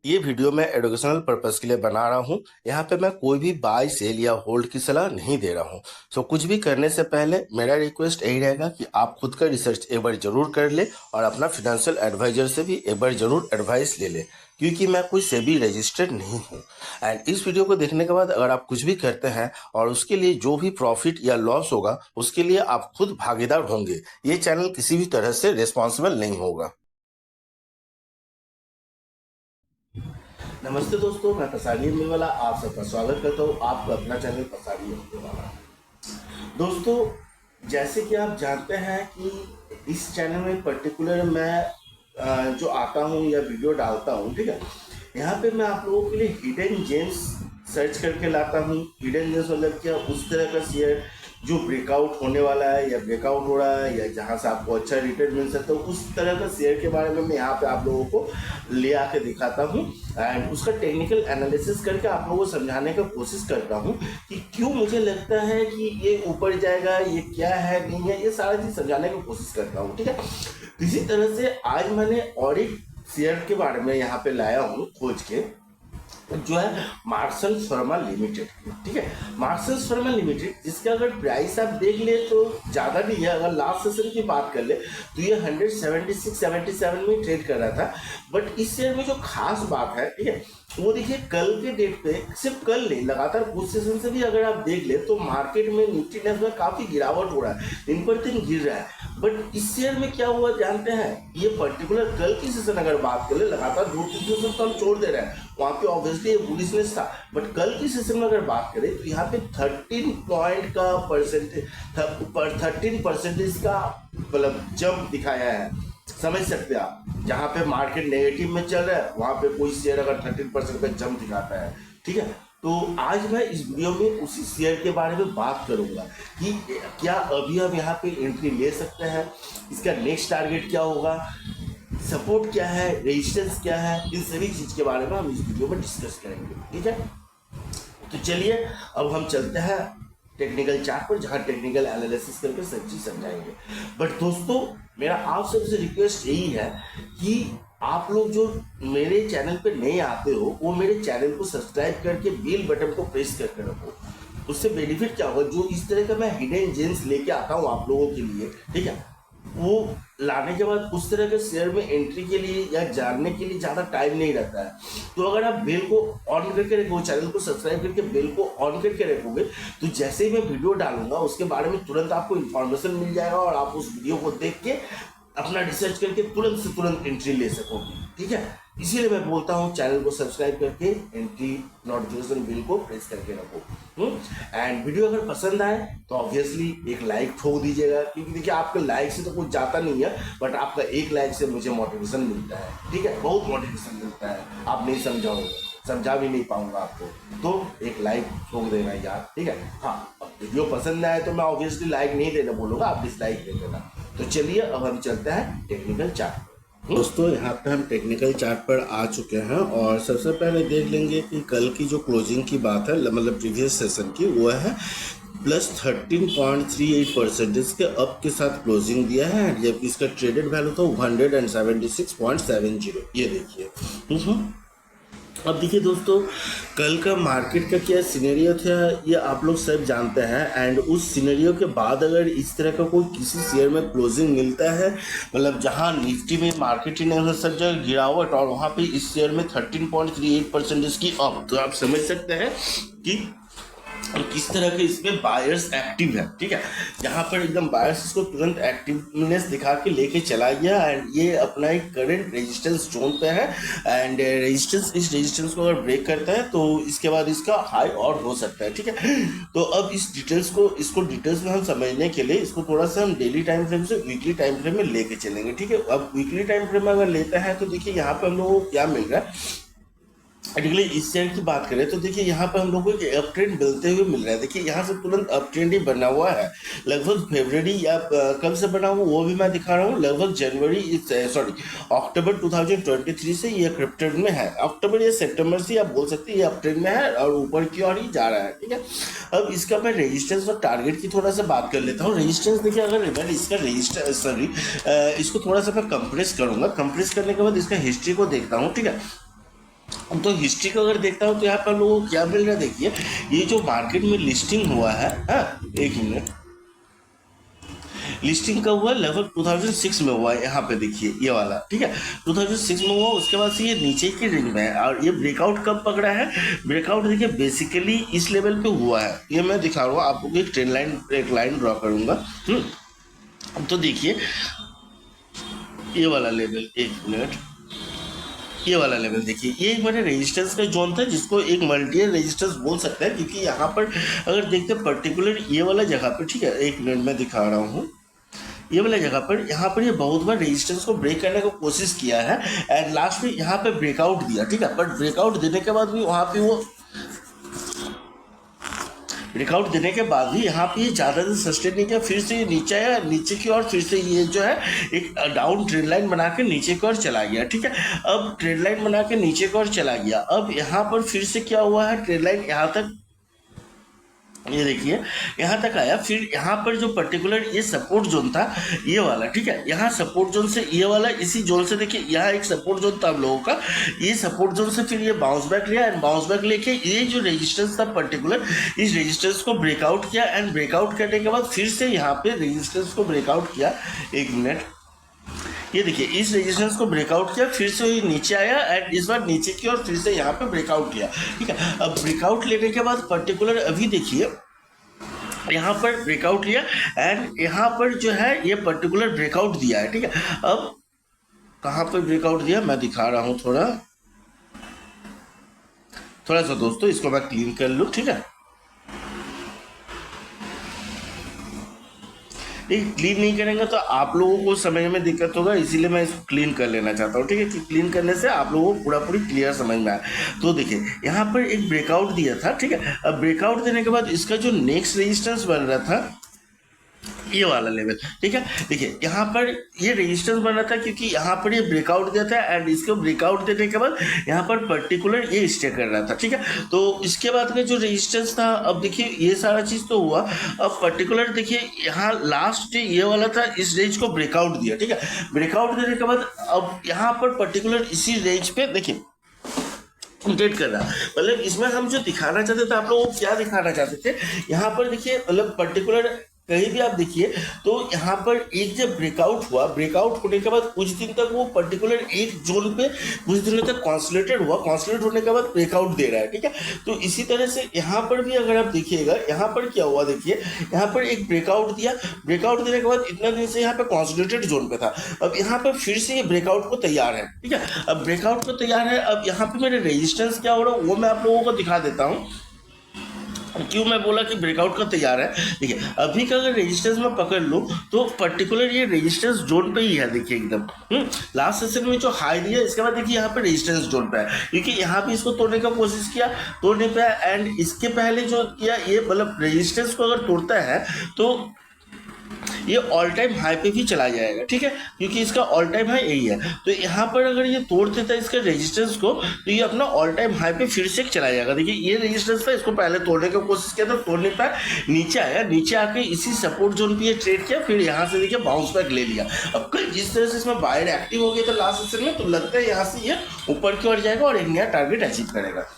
ये वीडियो मैं educational purpose के लिए बना रहा हूँ। यहाँ पे मैं कोई भी बाय सेल या होल्ड की सलाह नहीं दे रहा हूँ। सो कुछ भी करने से पहले मेरा रिक्वेस्ट यही रहेगा कि आप खुद का रिसर्च एक बार जरूर कर ले और अपना फिनेंशियल एडवाइजर से भी एक बार जरूर एडवाइस ले ले, क्योंकि मैं कोई सेबी रजिस्टर्ड नहीं हूँ। एंड इस वीडियो को देखने के बाद अगर आप कुछ भी करते हैं और उसके लिए जो भी प्रॉफिट या लॉस होगा उसके लिए आप खुद भागीदार होंगे। ये चैनल किसी भी तरह से रिस्पॉन्सिबल नहीं होगा। नमस्ते दोस्तों, मैं पसारी वाला आप सबका स्वागत करता हूँ आपका अपना चैनल पसारी वाला। दोस्तों, जैसे कि आप जानते हैं कि इस चैनल में पर्टिकुलर मैं जो आता हूँ या वीडियो डालता हूँ, ठीक है, यहाँ पे मैं आप लोगों के लिए हिडन जेम्स सर्च करके लाता हूँ। हिडन जेम्स मतलब क्या, उस तरह का शेयर जो ब्रेकआउट होने वाला है या ब्रेकआउट हो रहा है या जहाँ से आपको अच्छा रिटर्न मिल सकता है, उस तरह का शेयर के बारे में मैं यहाँ पे आप लोगों को ले आके दिखाता हूँ एंड उसका टेक्निकल एनालिसिस करके आप लोगों को समझाने का कोशिश करता हूँ कि क्यों मुझे लगता है कि ये ऊपर जाएगा, ये क्या है नहीं है, ये सारा चीज़ समझाने की कोशिश करता हूँ, ठीक है। इसी तरह से आज मैंने और एक शेयर के बारे में यहाँ पे लाया हूँ खोज के, जो है मार्शल फर्मा लिमिटेड, ठीक है। मार्शल फर्मा लिमिटेड, जिसका अगर प्राइस आप देख ले तो ज़्यादा नहीं है। अगर लास्ट सेशन की बात कर ले तो ये 176-77 में ट्रेड कर रहा था। बट इस शेयर में जो खास बात है, ठीक है, वो देखिए कल के डेट पे, सिर्फ कल नहीं, लगातार कुछ सेशन से भी अगर आप देख ले तो मार्केट में निफ्टी में काफ़ी गिरावट हो रहा है, दिन पर दिन गिर रहा है। बट इस शेयर में क्या हुआ जानते हैं? ये पर्टिकुलर कल की सेशन अगर बात कर ले, लगातार 2-3 सेशन तो हम छोड़ दे रहे हैं, वहाँ पे ऑब्वियसली ये बुलिशनेस था। बट कल की सेशन में अगर बात करें तो यहाँ पे 13 पॉइंट का परसेंटेज, 13% का मतलब जंप दिखाया है। समझ सकते हैं आप, जहाँ पे मार्केट नेगेटिव में चल रहा है वहाँ पे कोई शेयर अगर 13% का जंप दिखाता है, ठीक है। तो आज मैं इस वीडियो में उसी शेयर के बारे में बात करूंगा कि क्या अभी हम यहाँ पे एंट्री ले सकते हैं, इसका नेक्स्ट टारगेट क्या होगा, सपोर्ट क्या है, रेजिस्टेंस क्या है, इन सभी चीज के बारे में हम इस वीडियो में डिस्कस करेंगे, ठीक है। तो चलिए अब हम चलते हैं टेक्निकल चार्ट पर, जहां टेक्निकल एनालिसिस करके सब चीज समझाएंगे। बट दोस्तों, मेरा आप सबसे रिक्वेस्ट यही है कि आप लोग जो मेरे चैनल पे नए आते हो वो मेरे चैनल को सब्सक्राइब करके बेल बटन को प्रेस करके रखो। उससे बेनिफिट क्या होगा, जो इस तरह का मैं हिडन जेम्स लेके आता हूँ आप लोगों के लिए, ठीक है, वो लाने के बाद उस तरह के शेयर में एंट्री के लिए या जानने के लिए ज़्यादा टाइम नहीं रहता है। तो अगर आप बेल को ऑन करके रखोगे, चैनल को सब्सक्राइब करके बेल को ऑन करके रखोगे, तो जैसे ही मैं वीडियो डालूंगा उसके बारे में तुरंत आपको इन्फॉर्मेशन मिल जाएगा और आप उस वीडियो को देख के अपना रिसर्च करके तुरंत से तुरंत एंट्री ले सकोगे, ठीक है। इसीलिए मैं बोलता हूँ चैनल को सब्सक्राइब करके एंट्री नोटिफिकेशन बिल को प्रेस करके रखो। एंड वीडियो अगर पसंद आए तो ऑब्वियसली एक लाइक ठोक दीजिएगा, क्योंकि देखिए आपके लाइक से तो कुछ जाता नहीं है, बट आपका एक लाइक से मुझे मोटिवेशन मिलता है, ठीक है, बहुत मोटिवेशन मिलता है। आप नहीं समझाओगे, समझा भी नहीं पाऊंगा आपको, तो एक लाइक ठोक देना यार, ठीक है। हाँ, वीडियो पसंद आए तो मैं ऑब्वियसली लाइक नहीं देना बोलूँगा, आप डिसलाइक दे देना। तो चलिए अब हम चलते हैं टेक्निकल चार्ट। दोस्तों, यहाँ पे हम टेक्निकल चार्ट पर आ चुके हैं और सबसे पहले देख लेंगे कि कल की जो क्लोजिंग की बात है, मतलब प्रीवियस सेशन की, वो है प्लस 13.38% के अप के साथ क्लोजिंग दिया है। जबकि इसका ट्रेडेड वैल्यू था 176.70, ये देखिए। अब देखिए दोस्तों, कल का मार्केट का क्या सिनेरियो था ये आप लोग सब जानते हैं। एंड उस सिनेरियो के बाद अगर इस तरह का कोई किसी शेयर में क्लोजिंग मिलता है, मतलब जहां निफ्टी में मार्केट ही नहीं हो सब जगह गिरावट और वहां पे इस शेयर में 13.38% की अप, तो आप समझ सकते हैं कि और किस तरह के इसमें बायर्स एक्टिव है, ठीक है। यहाँ पर एकदम बायर्स इसको तुरंत एक्टिवनेस दिखा के लेके चला गया एंड ये अपना एक करंट रेजिस्टेंस जोन पे है। एंड रेजिस्टेंस, इस रेजिस्टेंस को अगर ब्रेक करता है तो इसके बाद इसका हाई और हो सकता है, ठीक है। तो अब इस डिटेल्स को, इसको डिटेल्स में हम समझने के लिए इसको थोड़ा सा हम डेली टाइम फ्रेम से वीकली टाइम फ्रेम में लेके चलेंगे, ठीक है। अब वीकली टाइम फ्रेम में अगर लेते हैं तो देखिए यहाँ पे हम लोगों को क्या मिल रहा है। पर्टिकुलरली इस शेयर की बात करें तो देखिए यहाँ पर हम लोगों को एक अप ट्रेंड मिलते हुए मिल रहा है। देखिए यहाँ से तुरंत अप ट्रेंड ही बना हुआ है, लगभग फरवरी या कब से बना हुआ वो भी मैं दिखा रहा हूँ, लगभग जनवरी, सॉरी, अक्टूबर 2023 से ये अप ट्रेंड में है। अक्टूबर या सितंबर से आप बोल सकते हैं ये अप ट्रेंड में है और ऊपर की ओर ही जा रहा है, ठीक है। अब इसका मैं रेजिस्टेंस और टारगेट की थोड़ा सा बात कर लेता हूँ। रेजिस्टेंस देखिए, अगर मैं इसका रजिस्टर, सॉरी, इसको थोड़ा सा मैं कंप्रेस करूंगा। कंप्रेस करने के बाद इसका हिस्ट्री को देखता हूँ, ठीक है। तो हिस्ट्री को अगर देखता हूँ तो यहाँ पर लोगों को क्या मिल रहा है, देखिए ये जो मार्केट में लिस्टिंग हुआ है, हाँ एक मिनट, लिस्टिंग कब हुआ, लगभग 2006 में हुआ है। यहाँ पे देखिए ये वाला, ठीक है 2006 में हुआ। उसके बाद से ये नीचे की रेंज में है, और ये ब्रेकआउट कब पकड़ा है, ब्रेकआउट देखिए बेसिकली इस लेवल पे हुआ है। ये मैं दिखा रहा हूँ आपको, एक ट्रेंड लाइन, एक लाइन ड्रॉ करूंगा। तो देखिए ये वाला लेवल, एक मिनट, ये वाला लेवल देखिए, ये एक मेरे रेजिस्टेंस का जोन था, जिसको एक मल्टी रेजिस्टेंस बोल सकते हैं, क्योंकि यहाँ पर अगर देखते हैं पर्टिकुलर ये वाला जगह पर, ठीक है एक मिनट में दिखा रहा हूँ, ये वाला जगह पर, यहाँ पर ये बहुत बार रेजिस्टेंस को ब्रेक करने की कोशिश किया है, एंड लास्ट में यहाँ पे ब्रेकआउट दिया, ठीक है। बट ब्रेकआउट देने के बाद भी वहाँ पे वो ब्रेकआउट देने के बाद भी यहाँ पे ये ज़्यादा दिन सस्टेन नहीं किया, फिर से ये नीचे आया, नीचे की ओर फिर से ये जो है एक डाउन ट्रेंड लाइन बना के नीचे की ओर चला गया, ठीक है। अब ट्रेंड लाइन बना के नीचे की ओर चला गया, अब यहाँ पर फिर से क्या हुआ है, ट्रेंड लाइन यहाँ तक, ये देखिए यहाँ तक आया, फिर यहाँ पर जो पर्टिकुलर ये सपोर्ट जोन था ये वाला, ठीक है, यहाँ सपोर्ट जोन से ये वाला, इसी जोन से देखिए यहाँ एक सपोर्ट जोन था हम लोगों का, ये सपोर्ट जोन से फिर ये बाउंस बैक लिया, एंड बाउंस बैक लेके ये जो रेजिस्टेंस था पर्टिकुलर, इस रेजिस्टेंस को ब्रेकआउट किया, एंड ब्रेकआउट करने के बाद फिर से यहाँ पे रेजिस्टेंस को ब्रेकआउट किया, एक मिनट, ये देखिए इस रेजिस्टेंस को ब्रेकआउट किया, फिर से ये नीचे आया, एंड इस बार नीचे की और फिर से यहाँ पे ब्रेकआउट किया, ठीक है। अब ब्रेकआउट लेने के बाद पर्टिकुलर अभी देखिए यहाँ पर ब्रेकआउट लिया, एंड यहाँ पर जो है ये पर्टिकुलर ब्रेकआउट दिया है, ठीक है। अब कहाँ पर ब्रेकआउट दिया मैं दिखा रहा हूँ, थोड़ा थोड़ा सा दोस्तों इसको मैं क्लीन कर लूँ, ठीक है। ये क्लीन नहीं करेंगे तो आप लोगों को समझ में दिक्कत होगा, इसीलिए मैं इसको क्लीन कर लेना चाहता हूँ, ठीक है, कि क्लीन करने से आप लोगों को पूरा पूरी क्लियर समझ में आए। तो देखिए यहाँ पर एक ब्रेकआउट दिया था, ठीक है। अब ब्रेकआउट देने के बाद इसका जो नेक्स्ट रेजिस्टेंस बन रहा था ये वाला लेवल, ठीक है। देखिए यहाँ पर ये रेजिस्टेंस बन रहा था, क्योंकि यहाँ पर ये ब्रेकआउट दिया था, एंड इसको ब्रेकआउट देने के बाद यहाँ पर पर्टिकुलर ये स्टे कर रहा था, ठीक है। तो इसके बाद का जो रेजिस्टेंस था, अब देखिए ये सारा चीज़ तो हुआ, अब पर्टिकुलर देखिए यहाँ लास्ट ये वाला था, इस रेंज को ब्रेकआउट दिया, ठीक है। ब्रेकआउट देने के बाद अब यहाँ पर पर्टिकुलर इसी रेंज पे देखिए अपडेट कर रहा, मतलब इसमें हम जो दिखाना चाहते थे, आप लोगों को क्या दिखाना चाहते थे, यहाँ पर देखिए मतलब पर्टिकुलर कहीं भी आप देखिए तो यहाँ पर एक जब ब्रेकआउट हुआ, ब्रेकआउट होने के बाद कुछ दिन तक वो पर्टिकुलर एक जोन पे कुछ दिनों तक कॉन्सोलिडेट हुआ, कॉन्सोलिडेट होने के बाद ब्रेकआउट दे रहा है, ठीक है। तो इसी तरह से यहाँ पर भी अगर आप देखिएगा, यहाँ पर क्या हुआ देखिए, यहाँ पर एक ब्रेकआउट दिया, ब्रेकआउट देने के बाद इतना दिन से यहाँ पे कॉन्सोलिडेटेड जोन पे था, अब यहाँ पर फिर से ये ब्रेकआउट को तैयार है, ठीक है। अब ब्रेकआउट को तैयार है, अब यहाँ पे मेरे रेजिस्टेंस क्या हो रहा है वो मैं आप लोगों को दिखा देता हूँ, क्यों मैं बोला कि ब्रेकआउट का तैयार है। देखिए अभी का अगर रेजिस्टेंस में पकड़ लो तो पर्टिकुलर ये रेजिस्टेंस जोन पे ही है, देखिए एकदम लास्ट सेशन में जो हाई दिया, इसके बाद देखिए यहाँ पे रेजिस्टेंस जोन पे है, क्योंकि यहाँ पे इसको तोड़ने का कोशिश किया, तोड़ने पे, एंड इसके पहले जो किया ये मतलब रेजिस्टेंस को अगर तोड़ता है तो ये ऑल टाइम हाई पे भी चला जाएगा, ठीक है, क्योंकि इसका ऑल टाइम हाई यही है। तो यहाँ पर अगर ये तोड़ देता है इसके रेजिस्टेंस को, तो ये अपना ऑल टाइम हाई पे फिर से चला जाएगा। देखिए ये रेजिस्टेंस था, इसको पहले तोड़ने की कोशिश किया था, तोड़ नहीं पाया, नीचे आया, नीचे आके इसी सपोर्ट जोन पे ये ट्रेड किया, फिर यहाँ से देखिए बाउंस बैक ले लिया। अब कल जिस तरह से इसमें बायर एक्टिव हो गया था लास्ट सेशन में, तो लगता है यहाँ से ये ऊपर की ओर जाएगा और एक नया टारगेट अचीव करेगा।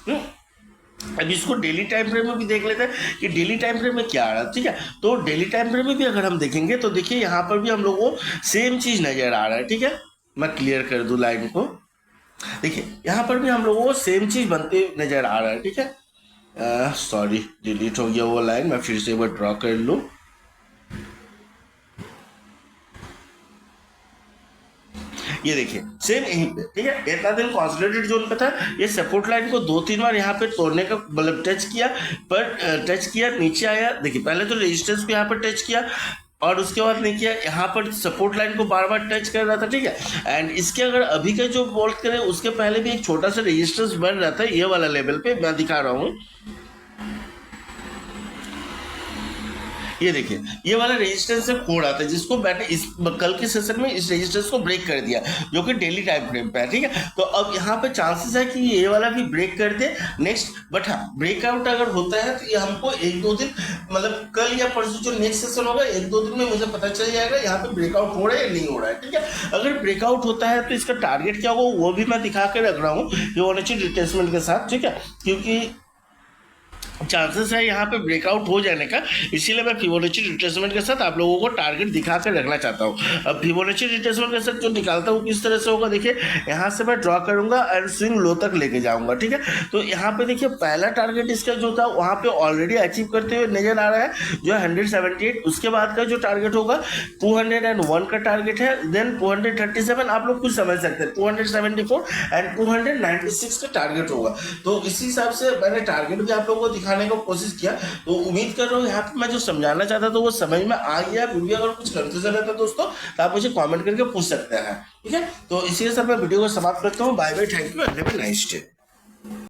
अब इसको डेली टाइम फ्रेम में भी देख लेते हैं कि डेली टाइम फ्रेम में क्या आ रहा है, ठीक है। तो डेली टाइम फ्रेम में भी अगर हम देखेंगे तो देखिए यहाँ पर भी हम लोगों को सेम चीज नजर आ रहा है, ठीक है। मैं क्लियर कर दूं लाइन को, देखिए यहाँ पर भी हम लोगों को सेम चीज बनते नजर आ रहा है, ठीक है। सॉरी डिलीट हो गया वो लाइन, मैं फिर से एक बार ड्रॉ कर लूँ। ये देखिए सेम यहीं पे, ठीक है, इतना दिन कॉन्सोलिडेटेड जोन पे था, ये सपोर्ट लाइन को 2-3 बार यहाँ पे तोड़ने का मतलब टच किया, पर टच किया, नीचे आया, देखिए पहले तो रेजिस्टेंस को यहाँ पर टच किया और उसके बाद नहीं किया, यहाँ पर सपोर्ट लाइन को बार बार टच कर रहा था, ठीक है। एंड इसके अगर अभी का जो बोल्ट करें उसके पहले भी एक छोटा सा रेजिस्टेंस बन रहा था, ये वाला लेवल पे मैं दिखा रहा हूँ, ये देखिए ये वाला रेजिस्टेंस से कोड आता है जिसको मैंने इस कल के सेशन में इस रेजिस्टेंस को ब्रेक कर दिया जो कि डेली टाइम फ्रेम पे है, ठीक है। तो अब यहाँ पे चांसेस है कि ये वाला भी ब्रेक कर दे नेक्स्ट, बट हाँ ब्रेकआउट अगर होता है तो ये हमको एक दो दिन मतलब कल या परसों जो नेक्स्ट सेशन होगा एक दो दिन में मुझे पता चल जाएगा यहाँ पे ब्रेकआउट हो रहा है या नहीं हो रहा है, ठीक है। अगर ब्रेकआउट होता है तो इसका टारगेट क्या होगा वो भी मैं दिखा के रख रहा हूँ फिबोनाची रिट्रेसमेंट के साथ, ठीक है, क्योंकि चांसेस है यहाँ पे ब्रेकआउट हो जाने का, इसीलिए मैं फिबोनाची रिट्रेसमेंट के साथ आप लोगों को टारगेट दिखा कर रखना चाहता हूँ। अब फिबोनाची रिट्रेसमेंट के साथ जो निकालता हूँ किस तरह से होगा, देखिए यहाँ से मैं ड्रॉ करूंगा एंड स्विंग लो तक लेके जाऊंगा, ठीक है। तो यहाँ पे देखिए पहला टारगेट इसका जो था वहाँ पे ऑलरेडी अचीव करते हुए नजर आ रहा है जो 178। उसके बाद का जो टारगेट होगा 201 का टारगेट है, देन 237 आप लोग कुछ समझ सकते हैं, 274 एंड 296 का टारगेट होगा। तो इसी हिसाब से मैंने टारगेट भी आप लोगों को दिखाने की कोशिश किया। तो उम्मीद कर रहा हूँ यहाँ पे मैं जो समझाना चाहता था वो समझ में आ गया। वीडियो अगर कुछ कंफ्यूजन रहता दोस्तों तो आप मुझे कमेंट करके पूछ सकते हैं, ठीक है। तो इसी के साथ मैं वीडियो को समाप्त करता हूँ। Bye bye, thank you and have a nice day.